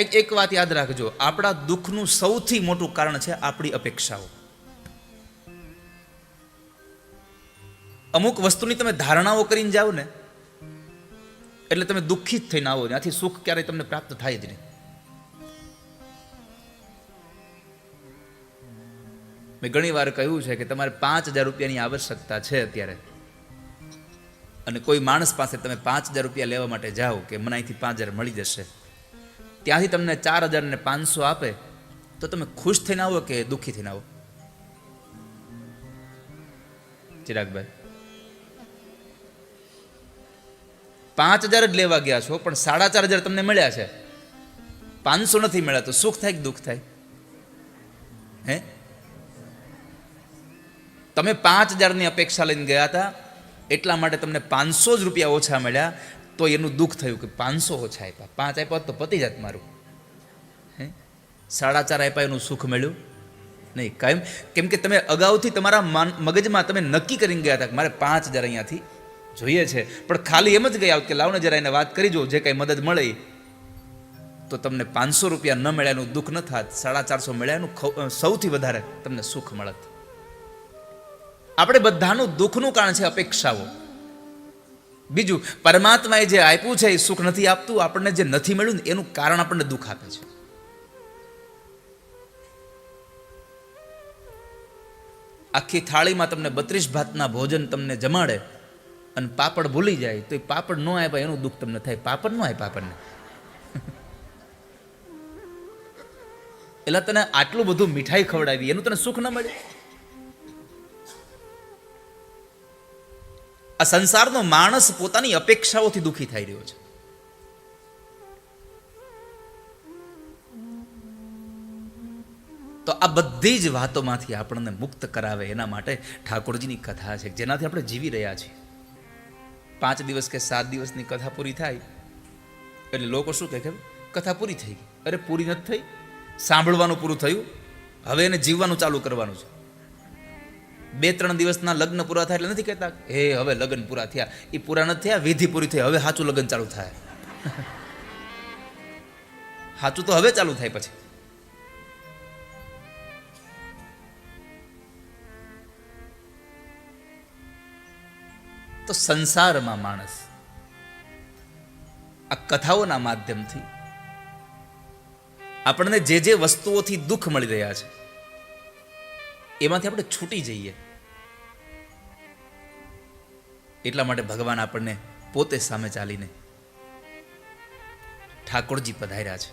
એક વાત યાદ રાખજો, આપણા દુઃખનું સૌથી મોટું કારણ છે આપણી અપેક્ષાઓ. અમુક વસ્તુની તમે ધારણાઓ કરીને જાઓ ને એટલે તમે દુઃખી જ થઈને આવો, ત્યાંથી સુખ ક્યારેય તમને પ્રાપ્ત થાય જ નહીં. મેં ઘણી વાર કહ્યું છે કે તમારે 5,000 રૂપિયાની આવશ્યકતા છે અત્યારે, અને કોઈ માણસ પાસે તમે 5,000 રૂપિયા લેવા માટે જાઓ કે મને અહીંથી 5,000 મળી જશે, ત્યાંથી તમને 4,500 આપે તો તમે ખુશ થઈને આવો કે દુઃખી થઈને આવો? ચિરાગભાઈ, 5,000 જ લેવા ગયા છો પણ 4,500 તમને મળ્યા છે, 500 નથી મળ્યા, તો સુખ થાય કે દુઃખ થાય? હે, તમે 5,000 ની અપેક્ષા લઈને ગયા હતા એટલા માટે તમને 500 જ રૂપિયા ઓછા મળ્યા, તો એનું દુઃખ થયું કે 500 ઓછા આપ્યા, 5 આપ્યા તો પતી જાત મારું. હે, 4.5 આપ્યા એનું સુખ મળ્યું નહીં. કેમ કે તમે અગાઉથી તમારા મગજમાં તમે નક્કી કરીને ગયા હતા કે મારે 5,000 અહીંયાથી જોઈએ છે, પણ ખાલી એમ જ ગયા કે લાવને જરા એને વાત કરી જો, જે કાંઈ મદદ મળે તો તમને 500 રૂપિયા ન મળ્યા એનું દુઃખ ન થાત, 450 મળ્યા એનું સૌથી વધારે તમને સુખ મળત. આપણે બધાનું દુઃખનું કારણ છે અપેક્ષાઓ. બીજું, પરમાત્માએ જે આપ્યું છે એ સુખ નથી આપતું, આપણને જે નથી મળ્યું એનું કારણ આપણને દુઃખ આપે છે. આખી થાળીમાં તમને 32 ભાતના ભોજન તમને જમાડે અને પાપડ ભૂલી જાય તો એ પાપડ ન આપ્યા એનું દુઃખ તમને થાય. પાપડ ન આપ્યા આપણને, એટલે તને આટલું બધું મીઠાઈ ખવડાવી એનું તને સુખ ન મળે. આ સંસારનો માણસ પોતાની અપેક્ષાઓથી દુઃખી થઈ રહ્યો છે. તો આ બધી જ વાતોમાંથી આપણને મુક્ત કરાવે એના માટે ઠાકોરજીની કથા છે, જેનાથી આપણે જીવી રહ્યા છીએ. 5 દિવસ કે 7 દિવસની કથા પૂરી થાય એટલે લોકો શું કહે, કથા પૂરી થઈ ગઈ. અરે પૂરી નથી થઈ, સાંભળવાનું પૂરું થયું, હવે એને જીવવાનું ચાલુ કરવાનું છે. 2-3 દિવસના લગ્ન પૂરા થાય એટલે નથી કહેતા હે હવે લગ્ન પૂરા થયા, એ પૂરા નથી થયા, વિધિ પૂરી થઈ, હવે સાચું લગ્ન ચાલુ થાય. સાચું તો હવે ચાલુ થાય પછી. તો સંસારમાં માણસ આ કથાઓના માધ્યમથી આપણને જે જે વસ્તુઓથી દુઃખ મળી રહ્યા છે એમાંથી આપણે છૂટી જઈએ, એટલા માટે ભગવાન આપણને પોતે સામે ચાલીને ઠાકોરજી પધાર્યા છે.